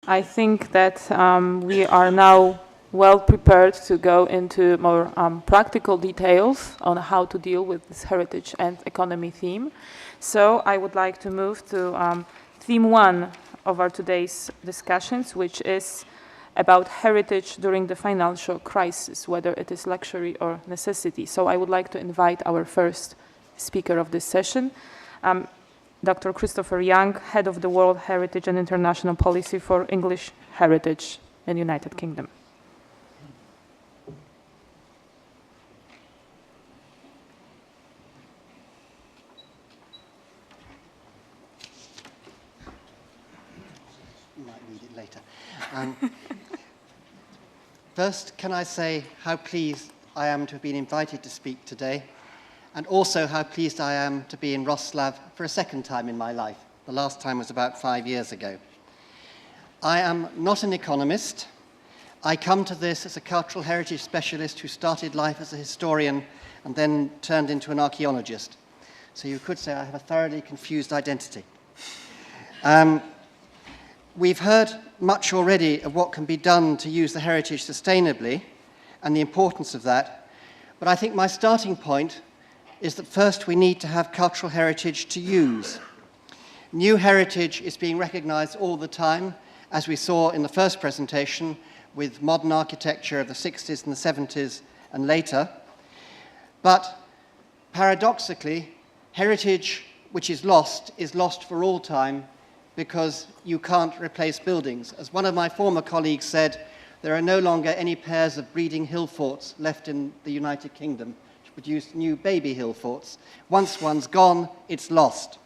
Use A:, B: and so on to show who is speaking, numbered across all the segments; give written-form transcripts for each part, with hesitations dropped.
A: I think that we are now well prepared to go into more practical details on how to deal with this heritage and economy theme. So I would like to move to theme one of our today's discussions, which is about heritage during the financial crisis, whether it is luxury or necessity. So I would like to invite our first speaker of this session, Dr. Christopher Young, Head of the World Heritage and International Policy for English Heritage in the United Kingdom.
B: You might need it later. First, can I say how pleased I am to have been invited to speak today, and also how pleased I am to be in Wrocław for a second time in my life. The last time was about 5 years ago. I am not an economist. I come to this as a cultural heritage specialist who started life as a historian and then turned into an archaeologist. So you could say I have a thoroughly confused identity. We've heard much already of what can be done to use the heritage sustainably and the importance of that, but I think my starting point is that first we need to have cultural heritage to use. New heritage is being recognized all the time, as we saw in the first presentation with modern architecture of the 60s and the 70s and later. But paradoxically, heritage which is lost for all time because you can't replace buildings. As one of my former colleagues said, there are no longer any pairs of breeding hill forts left in the United Kingdom to produce new baby hill forts. Once one's gone, it's lost.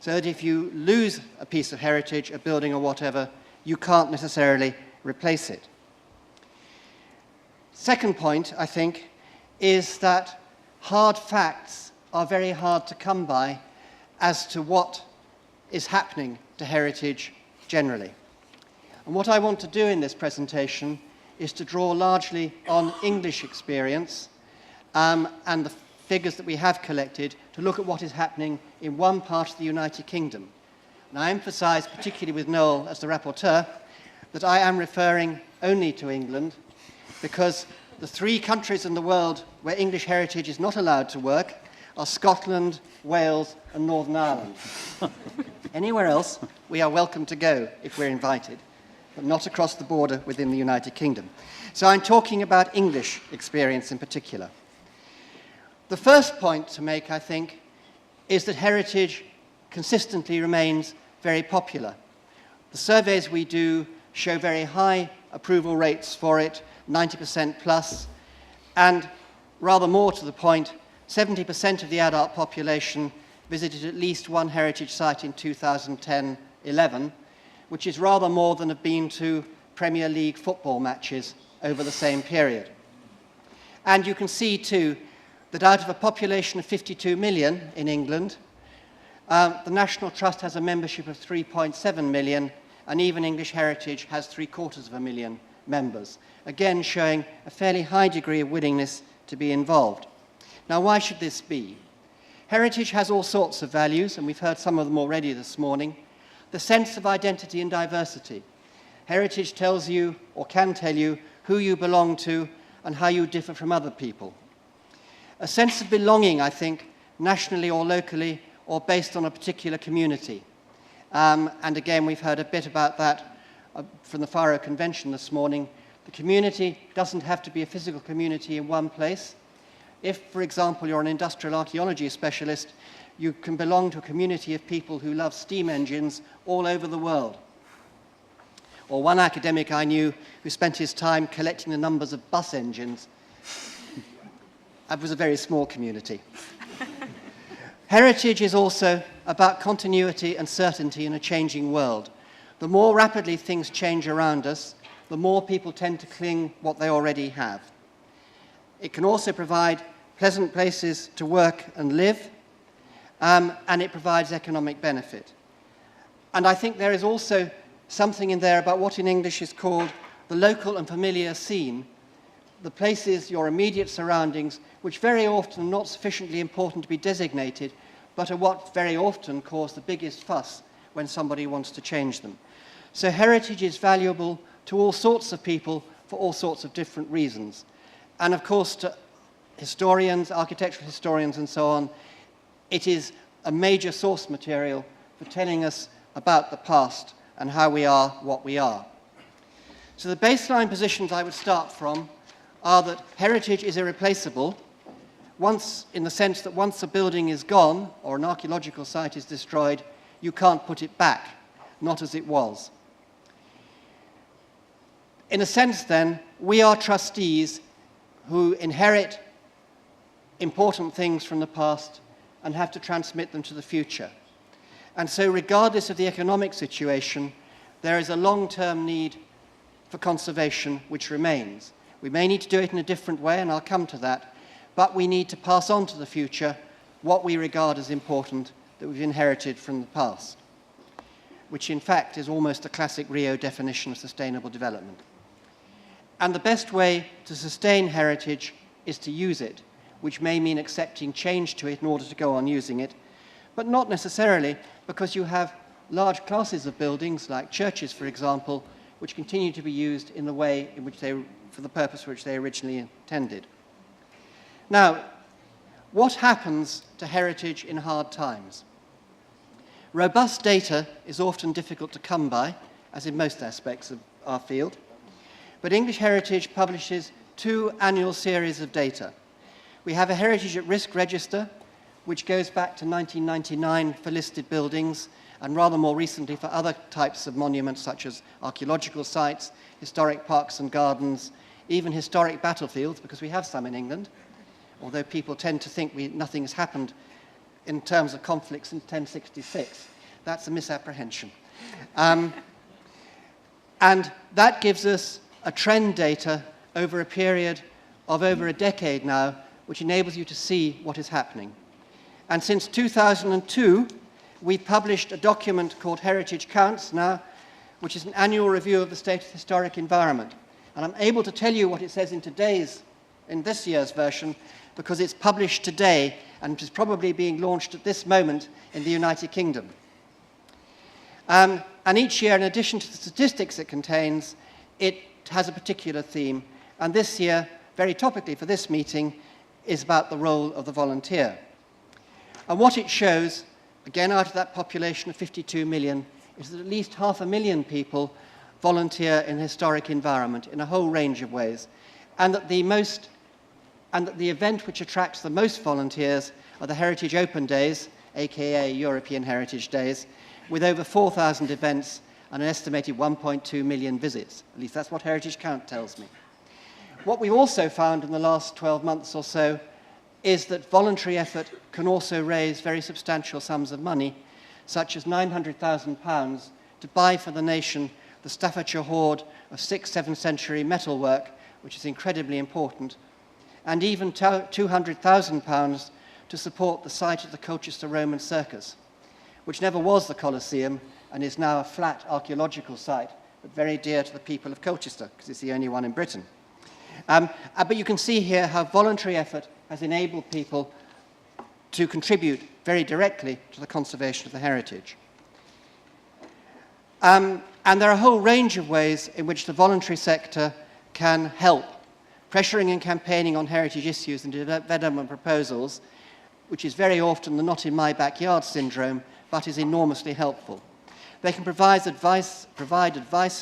B: So that if you lose a piece of heritage, a building or whatever, you can't necessarily replace it. Second point, I think, is that hard facts are very hard to come by as to what is happening to heritage generally. And what I want to do in this presentation is to draw largely on English experience and the figures that we have collected to look at what is happening in one part of the United Kingdom. And I emphasize, particularly with Noel as the rapporteur, that I am referring only to England because the three countries in the world where English heritage is not allowed to work are Scotland, Wales, and Northern Ireland. Anywhere else, we are welcome to go if we're invited, but not across the border within the United Kingdom. So I'm talking about English experience in particular. The first point to make, I think, is that heritage consistently remains very popular. The surveys we do show very high approval rates for it, 90% plus, and rather more to the point, 70% of the adult population visited at least one heritage site in 2010-11, which is rather more than have been to Premier League football matches over the same period. And you can see too that out of a population of 52 million in England, the National Trust has a membership of 3.7 million, and even English Heritage has 750,000 members, again showing a fairly high degree of willingness to be involved. Now, why should this be? Heritage has all sorts of values, and we've heard some of them already this morning. The sense of identity and diversity. Heritage tells you, or can tell you, who you belong to and how you differ from other people. A sense of belonging, I think, nationally or locally, or based on a particular community. And again, we've heard a bit about that from the Faro Convention this morning. The community doesn't have to be a physical community in one place. If, for example, you're an industrial archaeology specialist, you can belong to a community of people who love steam engines all over the world. Or one academic I knew who spent his time collecting the numbers of bus engines. That was a very small community. Heritage is also about continuity and certainty in a changing world. The more rapidly things change around us, the more people tend to cling what they already have. It can also provide pleasant places to work and live, and it provides economic benefit. And I think there is also something in there about what in English is called the local and familiar scene, the places, your immediate surroundings, which very often are not sufficiently important to be designated, but are what very often cause the biggest fuss when somebody wants to change them. So heritage is valuable to all sorts of people for all sorts of different reasons. And of course, to historians, architectural historians and so on, it is a major source material for telling us about the past and how we are what we are. So the baseline positions I would start from are that heritage is irreplaceable, in the sense that once a building is gone or an archaeological site is destroyed, you can't put it back, not as it was. In a sense, then, we are trustees who inherit important things from the past and have to transmit them to the future. And so regardless of the economic situation, there is a long-term need for conservation which remains. We may need to do it in a different way, and I'll come to that, but we need to pass on to the future what we regard as important that we've inherited from the past, which in fact is almost a classic Rio definition of sustainable development. And the best way to sustain heritage is to use it, which may mean accepting change to it in order to go on using it, but not necessarily, because you have large classes of buildings, like churches, for example, which continue to be used in the way in which for the purpose for which they originally intended. Now, what happens to heritage in hard times? Robust data is often difficult to come by, as in most aspects of our field, but English Heritage publishes 2 annual series of data. We have a Heritage at Risk register, which goes back to 1999 for listed buildings, and rather more recently for other types of monuments such as archaeological sites, historic parks and gardens, even historic battlefields, because we have some in England, although people tend to think nothing has happened in terms of conflicts since 1066. That's a misapprehension. And that gives us a trend data over a period of over a decade now, which enables you to see what is happening. And since 2002, we've published a document called Heritage Counts now, which is an annual review of the state of the historic environment. And I'm able to tell you what it says in this year's version, because it's published today and is probably being launched at this moment in the United Kingdom. And each year, in addition to the statistics it contains, it has a particular theme. And this year, very topically for this meeting, is about the role of the volunteer. And what it shows, again out of that population of 52 million, is that at least 500,000 people volunteer in the historic environment in a whole range of ways, and that the event which attracts the most volunteers are the Heritage Open Days, aka European Heritage Days, with over 4,000 events and an estimated 1.2 million visits. At least that's what Heritage Count tells me. What we've also found in the last 12 months or so is that voluntary effort can also raise very substantial sums of money, such as £900,000 to buy for the nation the Staffordshire hoard of 6th, 7th century metalwork, which is incredibly important, and even £200,000 to support the site of the Colchester Roman Circus, which never was the Colosseum and is now a flat archaeological site, but very dear to the people of Colchester, because it's the only one in Britain. But you can see here how voluntary effort has enabled people to contribute very directly to the conservation of the heritage. And there are a whole range of ways in which the voluntary sector can help, pressuring and campaigning on heritage issues and development proposals, which is very often the not in my backyard syndrome, but is enormously helpful. They can provide advice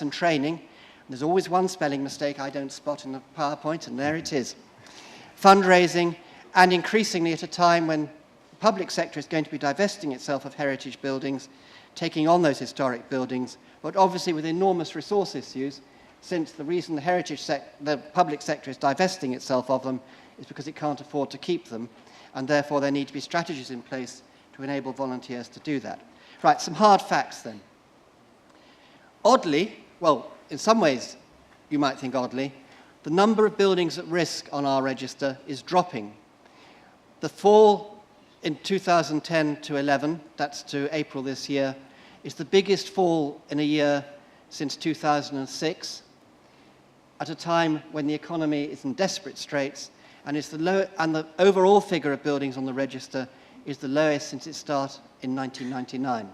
B: and training. There's always one spelling mistake I don't spot in the PowerPoint, and there it is. Fundraising, and increasingly at a time when the public sector is going to be divesting itself of heritage buildings, taking on those historic buildings, but obviously with enormous resource issues, since the reason the public sector is divesting itself of them is because it can't afford to keep them, and therefore there need to be strategies in place to enable volunteers to do that. Right, some hard facts then. Oddly, well, in some ways you might think oddly, the number of buildings at risk on our register is dropping. The fall in 2010 to 11, that's to April this year, is the biggest fall in a year since 2006, at a time when the economy is in desperate straits, and the overall figure of buildings on the register is the lowest since its start in 1999.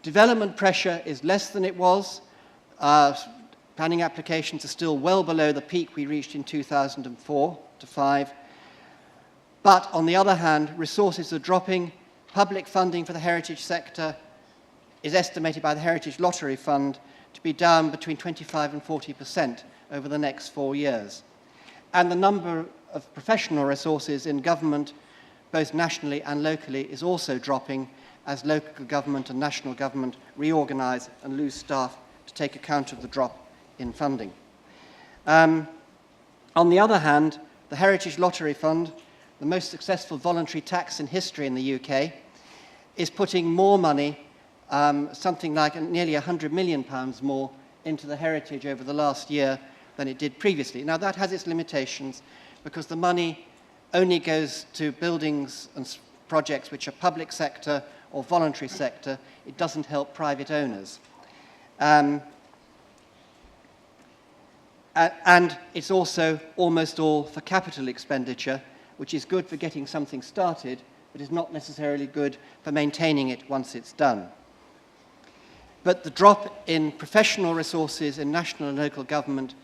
B: Development pressure is less than it was. Planning applications are still well below the peak we reached in 2004 to 5. But on the other hand, resources are dropping. Public funding for the heritage sector is estimated by the Heritage Lottery Fund to be down between 25% and 40% over the next 4 years. And the number of professional resources in government, both nationally and locally, is also dropping as local government and national government reorganise and lose staff to take account of the drop in funding. On the other hand, the Heritage Lottery Fund, the most successful voluntary tax in history in the UK, is putting more money, something like nearly £100 million more, into the heritage over the last year than it did previously. Now, that has its limitations because the money only goes to buildings and projects which are public sector or voluntary sector. It doesn't help private owners. And it's also almost all for capital expenditure, which is good for getting something started, but is not necessarily good for maintaining it once it's done. But the drop in professional resources in national and local government,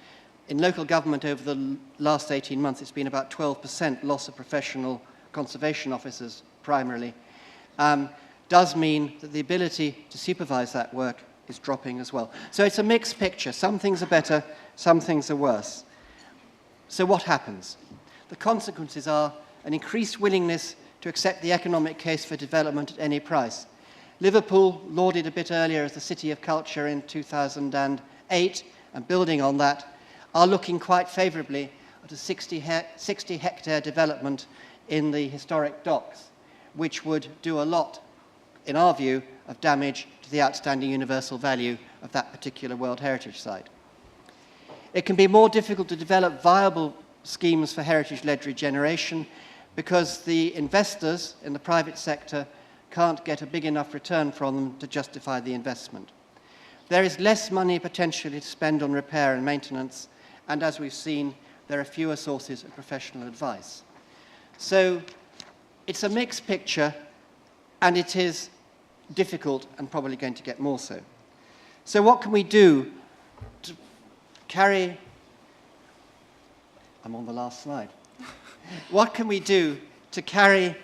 B: over the last 18 months, it's been about 12% loss of professional conservation officers primarily, does mean that the ability to supervise that work is dropping as well. So it's a mixed picture. Some things are better, some things are worse. So what happens? The consequences are an increased willingness to accept the economic case for development at any price. Liverpool, lauded a bit earlier as the City of Culture in 2008, and building on that, are looking quite favourably at a 60-hectare development in the historic docks, which would do a lot, in our view, of damage to the outstanding universal value of that particular World Heritage Site. It can be more difficult to develop viable schemes for heritage-led regeneration because the investors in the private sector can't get a big enough return from them to justify the investment. There is less money potentially to spend on repair and maintenance, and as we've seen, there are fewer sources of professional advice. So it's a mixed picture, and it is difficult and probably going to get more so. So what can we do to carry... I'm on the last slide. What can we do to carry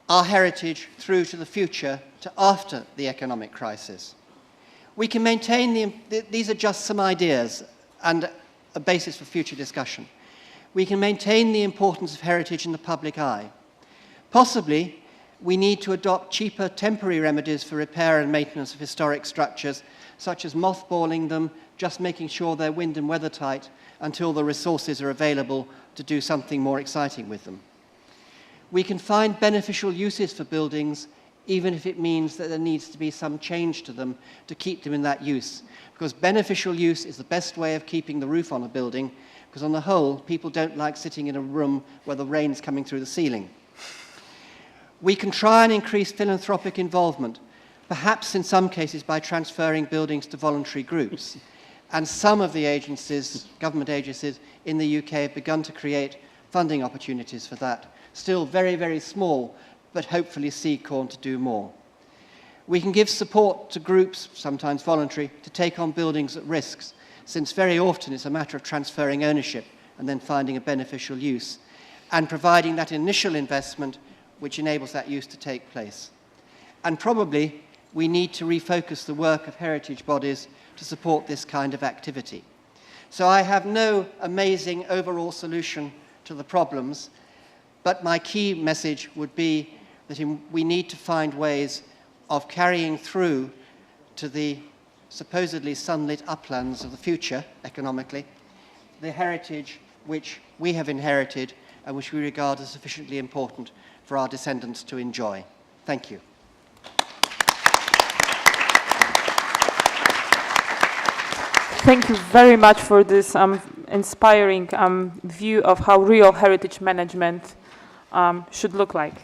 B: our heritage through to the future, to after the economic crisis? We can maintain these are just some ideas and a basis for future discussion. We can maintain the importance of heritage in the public eye. Possibly, we need to adopt cheaper temporary remedies for repair and maintenance of historic structures, such as mothballing them, just making sure they're wind and weather tight until the resources are available to do something more exciting with them. We can find beneficial uses for buildings, even if it means that there needs to be some change to them to keep them in that use. Because beneficial use is the best way of keeping the roof on a building, because on the whole, people don't like sitting in a room where the rain's coming through the ceiling. We can try and increase philanthropic involvement, perhaps in some cases by transferring buildings to voluntary groups. And some of the agencies, government agencies in the UK have begun to create funding opportunities for that. Still very, very small, but hopefully seed corn to do more. We can give support to groups, sometimes voluntary, to take on buildings at risks, since very often it's a matter of transferring ownership and then finding a beneficial use, and providing that initial investment which enables that use to take place. And probably we need to refocus the work of heritage bodies to support this kind of activity. So I have no amazing overall solution to the problems, but my key message would be that we need to find ways of carrying through to the supposedly sunlit uplands of the future, economically, the heritage which we have inherited and which we regard as sufficiently important for our descendants to enjoy. Thank you.
A: Thank you very much for this inspiring view of how real heritage management should look like.